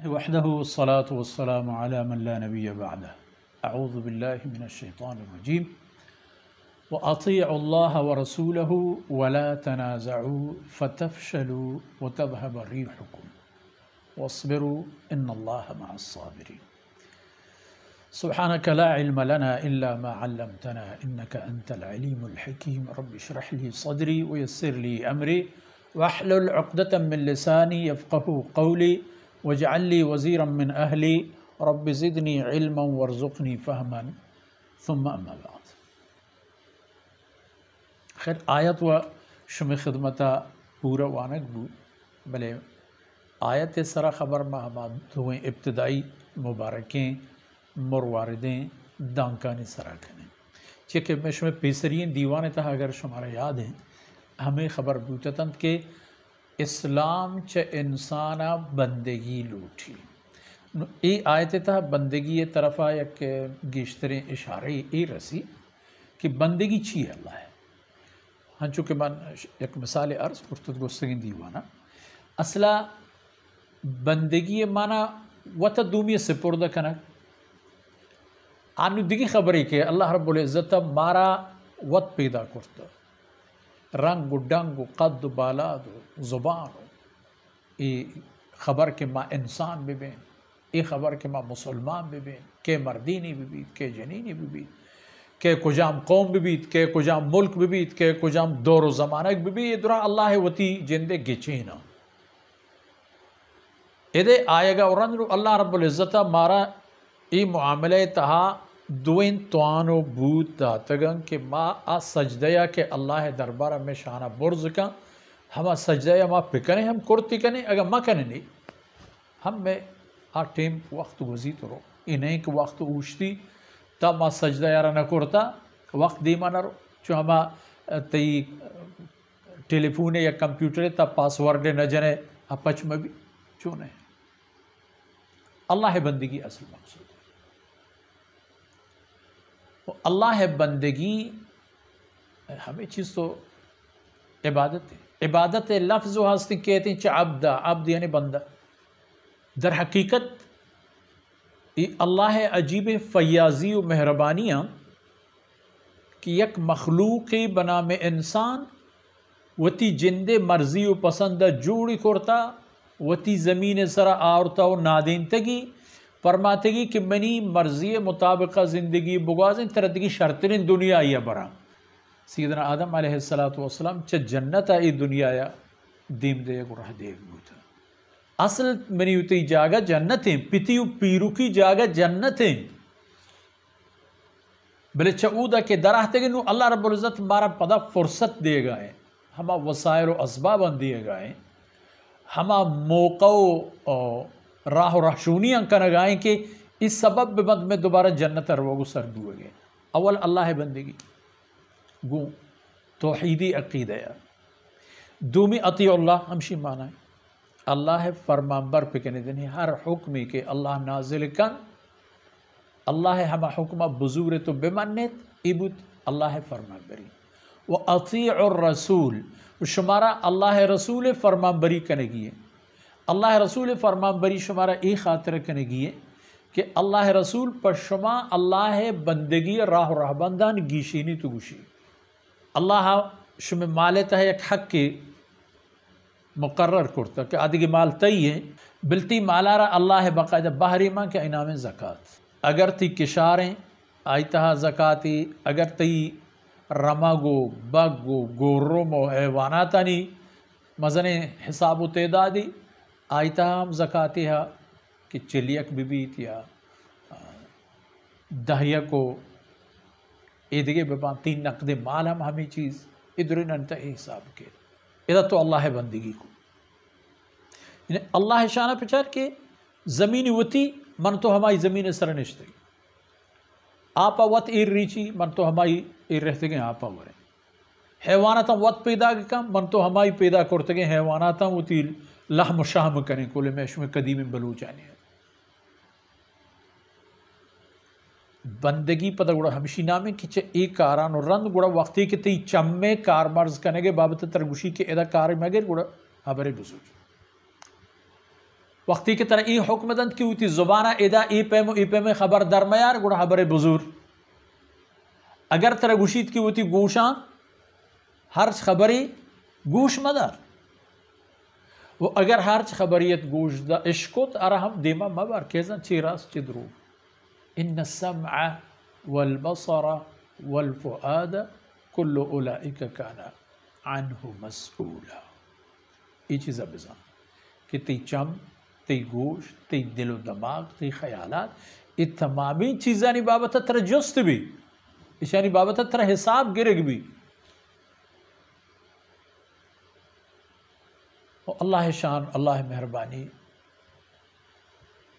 وحده والصلاة والسلام على من لا نبي بعده أعوذ بالله من الشيطان الرجيم وأطيعوا الله ورسوله ولا تنازعوا فتفشلوا وتذهب ريحكم واصبروا إن الله مع الصابرين سبحانك لا علم لنا إلا ما علمتنا إنك أنت العليم الحكيم رب اشرح لي صدري ويسر لي أمري واحلل عقدة من لساني يفقهوا قولي واجعل لي وزيرا من أهلي رب زدني علما وارزقني فهما ثم أما بعد خیر آیت و شمی خدمتا پورا وانک بو بلے آیت سرا خبر ما ہما دوئیں ابتدائی مبارکیں مرواردیں دانکانی سرا کنے چکہ میں شمی پیسرین دیوانے تھا اگر شمارا یاد ہیں ہمیں خبر بوتتند کہ اسلام چ انسانا بندگی لوٹی ای آیت تھا بندگی طرفا یک گیشتریں اشارے ای رسی کہ بندگی چی ہے اللہ ہے ہاں چونکہ من یک مثال عرض پرتد گستگین دیوانا اصلا بندگی مانا وطا دومی سپردہ کنک آنو دیگی خبری کہ اللہ رب العزت مارا وط پیدا کرتا رنگ و ڈنگ و قد و بالاد و زبان ای خبر کہ ما انسان ببین ای خبر کہ ما مسلمان ببین کہ مردینی ببید کہ جنینی ببید کہ کجام قوم ببید کہ کجام ملک ببید کہ کجام دور و زمانک ببید درہ اللہ وطی جندے گچینا ادھے آئے گا ورندرو اللہ رب العزت مارا ای معاملے تہا دوین توانو بود داتگن کہ ما آ سجدیا کہ اللہ دربارہ میں شانہ برز کا ہما سجدیا ما پکنے ہم کرتی کنے اگر ما کنے نہیں ہم میں آ ٹیم وقت گزی تو رو انہیں کہ وقت اوشتی تا ما سجدہ یارا نہ کرتا وقت دیما نہ رو چو ہما تی ٹیلی فونے یا کمپیوٹرے تا پاسورڈ نہ جنے اپچ میں بھی چونے اللہ بندگی اصل مقصود اللہ بندگی ہمیں چیز تو عبادت ہے عبادت لفظ و ہستی کہتے ہیں چا عبد یعنی بندہ در حقیقت اللہ عجیب فیاضی و مہربانیاں کہ یک مخلوقی بنام انسان وتی جندے مرضی و پسند جوڑی کرتا وتی زمین سرا آورتا و نادینتگی فرماتگی کہ منی مرضی مطابقہ زندگی بگوازیں تردگی شرطرین دنیا آیا برا سیدنا آدم علیہ السلام چا جنت آئی دنیا آیا دیم دے گرہ دے گوتا اصل منی ہوتی جاگہ جنتیں پتیو پیرو کی جاگہ جنتیں بلے چعودہ کے درہتے گئے نو اللہ رب العزت مارا پدا فرصت دے گئے ہما وسائر و اسباب دیے گئے ہما موقع و راہ و رحشونیاں کنگائیں کہ اس سبب بمد میں دوبارہ جنت اروگو سر دوئے گئے اول اللہ بندگی گو توحیدی عقیدہ دومی اطیع اللہ ہمشی معنی ہے اللہ فرمانبر پہ کہنے دیں ہر حکمی کہ اللہ نازل کن اللہ ہما حکمہ بزور تو بمنت عبود اللہ فرمانبری وَأَطِيعُ الرَّسُولِ شمارا اللہ رسول فرمانبری کنے گئے اللہ رسول فرمانبری شمارا ای خاطر کنے گئے کہ اللہ رسول پر شما اللہ بندگی راہ و رہبندان گیشینی تو گوشی اللہ شما مالتا ہے ایک حق کے مقرر کرتا کہ آدھگی مال تئی ہے بلتی مالارا اللہ باقاعدہ باہری ماں کے انعام زکاة اگر تی کشاریں آئیتہا زکاتی اگر تی رمگو بگو گورمو حیواناتانی مزن حساب و تعدادی آئیتہا ہم زکاتی ہے کہ چلیک ببیت یا دہیہ کو ادھگے ببان تین نقد مال ہمیں چیز ادھرین انتہی حساب کے ادھا تو اللہ بندگی کو یعنی اللہ شانہ پچار کے زمینی وطی من تو ہماری زمین سرنشتے گی آپا وط ایر ریچی من تو ہماری ایر رہتے گئے آپا ورے حیواناتا وط پیدا کم من تو ہماری پیدا کرتے گئے حیواناتا وطی لحم و شام کریں کولے میں شمیں قدیم بلوچانی ہے بندگی پتہ گوڑا ہمشی نامے کچھ ایک کاران و رند گوڑا وقتی کہ تی چمے کار مرز کرنے گے بابت ترگوشی کے ادا کار مگر گوڑا حبر بزرگ وقتی کہ ترا ای حکم دند کی ہوتی زبانہ ادا ای پیم خبر درمیار گوڑا خبر بزور اگر ترا گوشید کی ہوتی گوشاں ہر خبری گوش مدار وہ اگر ہر خبریت گوش دا اشکت ارہم دیما مبار کیزن چی راست چی درو ان السمع والبصر والفؤاد کل اولئک کانا عنہ مسئولا یہ چیزا بزن کہ تی چم تی گوش تی دل و دماغ تی خیالات یہ تمامی چیزانی بابت تر جست بھی اشانی بابت تر حساب گرگ بھی اللہ شان اللہ مہربانی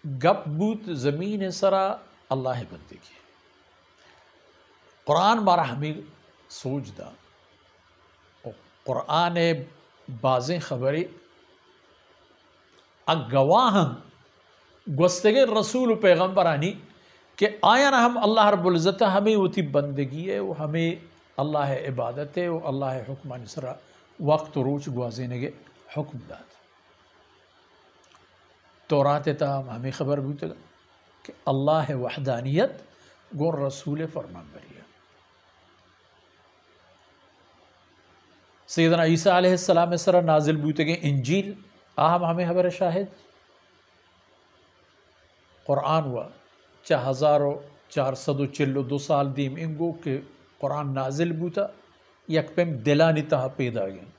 گپ بوت زمین سرا اللہ بندگی قرآن بارہ ہمیں سوچ دا قرآن بازیں خبریں گواہم گوستگی رسول و پیغمبرانی کہ آیا نہ ہم اللہ رب العزت ہمیں ہوتی بندگی ہے وہ ہمیں اللہ عبادت ہے وہ اللہ حکمان سرا وقت روچ گوازینے کے حکم داد تورات تاہم ہمیں خبر بھی تگا کہ اللہ وحدانیت گور رسول فرمان بریہ سیدنا عیسیٰ علیہ السلام سرا نازل بھی تگے انجیل آہم ہمیں خبر شاہد قرآن ہوا 1442 سال دیم انگو کہ قرآن نازل بوتا یک پیم دلانی تہا پیدا گئے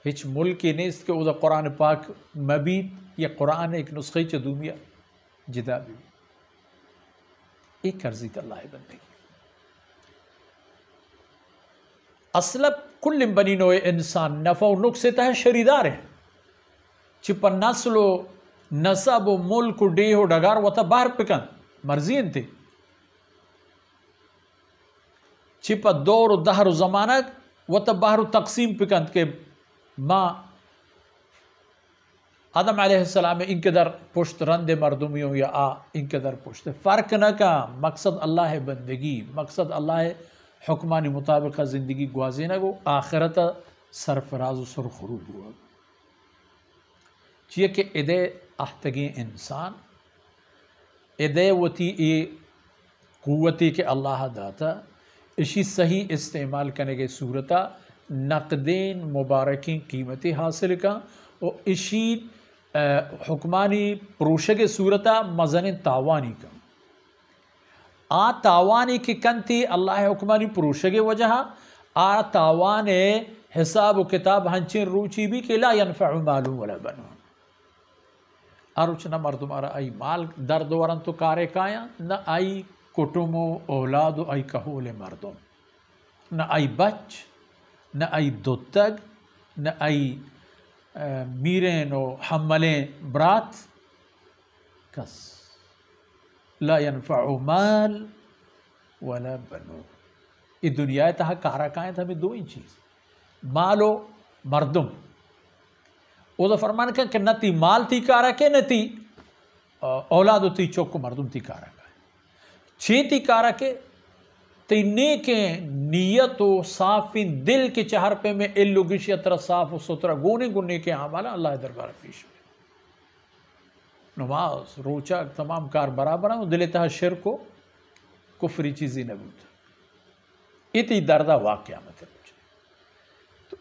ہچ ملکی نیست کہ او دا قرآن پاک مبید یا قرآن ایک نسخی چا دومیا جدا بھی ایک کرزیت اللہ بندگی اصلب کل بنی نوع انسان نفع و نقصتا ہے شریدار ہے چپا نسل و نصب و ملک و ڈیہ و ڈگار و تا باہر پکن مرضی انتے چپا دور و دہر و زمانک و تا باہر و تقسیم پکن کہ ما آدم علیہ السلام ان کے در پشت رند مردمیوں یا ان کے در پشت فرق نہ کا مقصد اللہ بندگی مقصد اللہ حکمانی مطابق زندگی گوازی نہ گو آخرت سرفراز و سرخروب ہوا چیئے کہ ادے احتگی انسان ادے وتی ای قوتی کہ اللہ داتا اسی صحیح استعمال کرنے کے صورتہ نقدین مبارکین قیمتی حاصل کا اور اسی حکمانی پروشہ کے صورتہ مزن تاوانی کا تاوانی کی کنتی اللہ حکمانی پروشہ کے وجہ تاوان حساب و کتاب ہنچین روچی بھی کہ لا ینفع مالو ولا بنون اروچنا مردم آرہ آئی مال درد ورن تو کارے کایا نہ آئی کٹم و اولاد و آئی کہول مردم نہ آئی بچ نہ آئی دوتگ نہ آئی میرین و حملیں برات کس لا ينفع مال ولا بنون یہ دنیا تہا کارا کائیں تھا ہمیں دو ہی چیز مال و مردم او دا فرمان کہ نتی مال تی کارا کے نتی اولاد تی چوک مردم تی کارا کائیں چھ تی کارا کے تی نیک نیت و صافین دل کے چہر پہ میں علو گشیت را صاف و سترہ گونے گونے کے عمالا اللہ دربار پیش میں نماز روچہ تمام کار برابر ہیں دل تہا شرک و کفری چیزی نبوت اتی دردہ واقعہ مت تو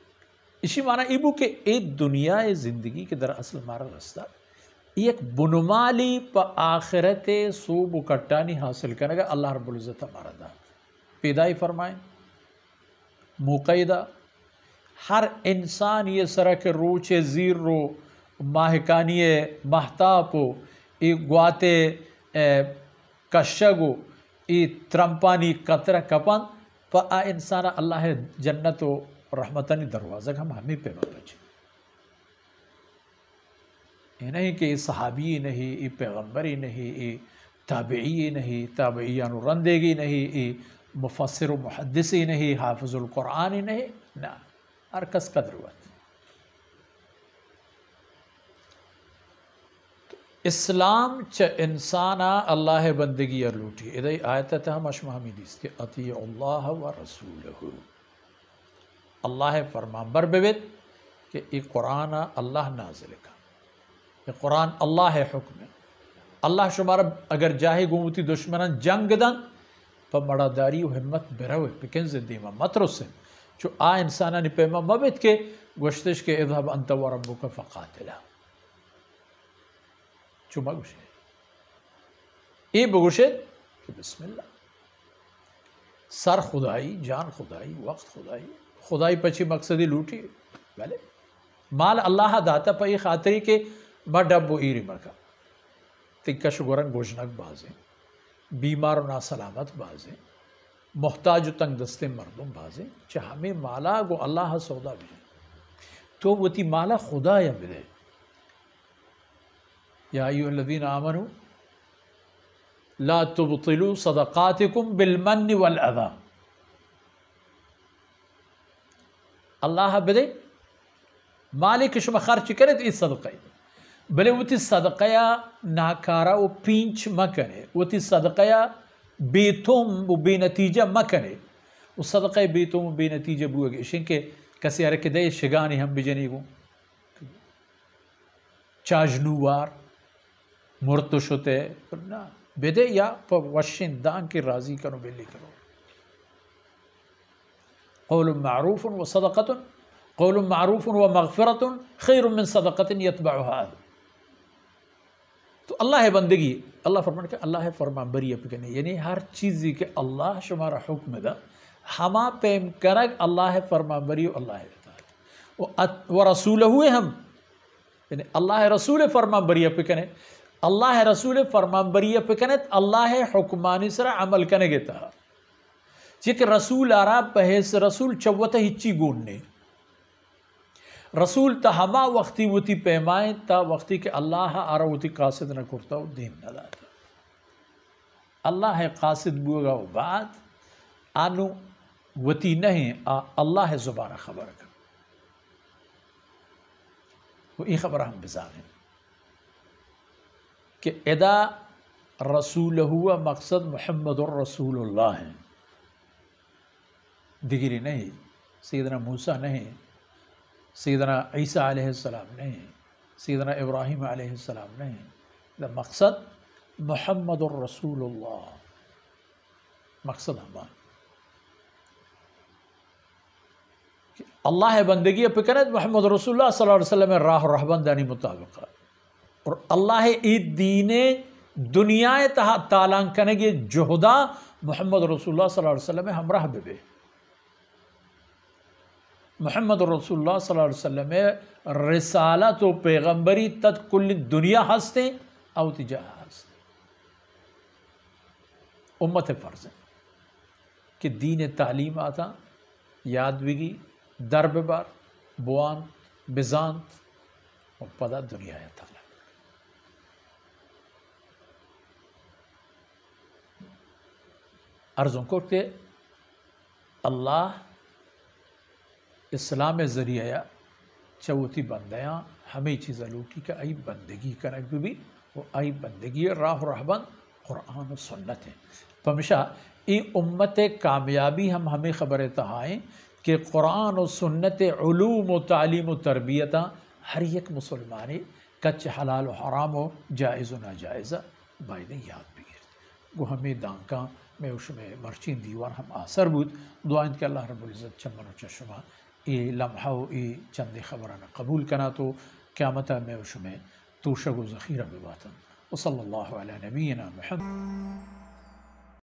اسی معنی ایبو کہ ایک دنیا زندگی کے در اصل مارا رستہ ایک بنمالی پا آخرت صوب و کٹانی حاصل کرنے گا اللہ رب العزت ہمارا داد پیدائی فرمائیں موقعدہ ہر انسان یہ سرہ کے روچے زیر رو ماہکانی محتاپو ای گواتے کشگو ای ترمپانی قطرہ کپن پا انسان اللہ جنت و رحمتانی دروازہ ہم ہمیں پہ بچے یہ نہیں کہ صحابی نہیں ای پیغمبری نہیں ای تابعی نہیں تابعیان و رندگی نہیں ای مفسر و محدثی نہیں حافظ القرآن نہیں نا ہر کس قدر ہوا اسلام چا انسانا اللہ بندگی ارلوٹی ادھائی آیت ہم اشمہ حمیدیس کہ اطیع اللہ و رسولہ اللہ فرمان بر بیت کہ ای قرآن اللہ نازل کا یہ قرآن اللہ ہے حکم ہے اللہ شمارا اگر جاہے گومتی دشمنان جنگ دن پا مڑا داری و حمت بروے پکن زندیما مطرس سے چو آ انسانانی پیما مبت کے گوشتش کے اذهب انت و ربک فقاتلا چو مگوشے ای بگوشے کہ بسم اللہ سر خدائی جان خدائی وقت خدائی خدائی پچھی مقصدی لوٹی بلے مال اللہ داتا پا ای خاطری کے ما ڈبو ایری مکا تکش گورن گوشنک بازیں بیمار و ناسلامت بازیں محتاج و تنگ دستے مردم بازیں چاہ ہمیں مالا گو اللہ سودا بھی تو وہ تی مالا خدا یا بدے یا ایوہ الذین آمنوا لا تبطلوا صدقاتکم بالمن والعذا اللہ بدے مالک شما خرچ کرت اس صدقائی بلے وہ تی صدقیا ناکارا و پینچ مکنے وہ تی صدقیا بیتوم و بے نتیجہ مکنے وہ صدقہ بیتوم و بے نتیجہ بوئے گے اشن کے کسی ارکے دے شگانی ہم بجنی گو چاجنوار مرتشتے بدے یا پا وشن دان کی راضی کرو بلی کرو قول معروف و صدقت قول معروف و مغفرت خیر من صدقت یتبعها تو اللہ بندگی اللہ فرمان کہ اللہ فرمان بری اپکنے یعنی ہر چیزی کہ اللہ شمارا حکم دا ہما پیم کرگ اللہ فرمان بری و اللہ اطاعت و رسول ہوئے ہم یعنی اللہ رسول فرمان بری اپکنے اللہ رسول فرمان بری اپکنے اللہ حکمانی سر عمل کنے گتا چکہ رسول آرا پہس رسول چوتا ہچی گوننے رسول تا ہما وقتی وتی پیمائیں تا وقتی کہ اللہ آرہ وتی قاصد نہ کرتا و دین نہ لاتا اللہ قاصد بوگا و بعد آنو وتی نہیں اللہ زبان خبر کر وہ ای خبر ہم بزانیں کہ ادا رسول ہوا مقصد محمد الرسول اللہ ہے دیگری نہیں سیدنا موسیٰ نہیں سیدنا عیسیٰ علیہ السلام نہیں سیدنا ابراہیم علیہ السلام نہیں مقصد محمد الرسول اللہ مقصد ہمارا اللہ بندگی پہ کرے محمد رسول اللہ صلی اللہ علیہ وسلم راہ و رہبند دانی مطابق اور اللہ ای دین دنیا تہا تالان کنگی جہدہ محمد رسول اللہ صلی اللہ علیہ وسلم ہمراہ بے محمد رسول اللہ صلی اللہ علیہ وسلم رسالت و پیغمبری تد کل دنیا ہستے او تجاہ ہستے امت فرض ہے کہ دین تعلیم آتا یاد بگی درب بار بوان بزانت و پدا دنیا تعالی عرضوں کو کہ اللہ اسلام ذریعہ چوتی بندیاں ہمیں چیزیں لوٹی کہ ای بندگی کنک بھی وہ ای بندگی راہ و رہبند قرآن و سنت ہے پمشا ای امت کامیابی ہمیں خبر تہائیں کہ قرآن و سنت علوم و تعلیم و تربیتاں ہر ایک مسلمانی کچ حلال و حرام و جائز و ناجائزہ بائدیں یاد بھی گرد وہ ہمیں دانکاں میں اس میں مرچین دیوان ہم آثر بود دعائیں کہ اللہ رب العزت چمن و چشمہ ای لمحہ و ای چند خبرانہ قبول کنا تو قیامتہ میں اس میں توشک و ذخیرہ بباتن وصلی اللہ علی نبینا محمد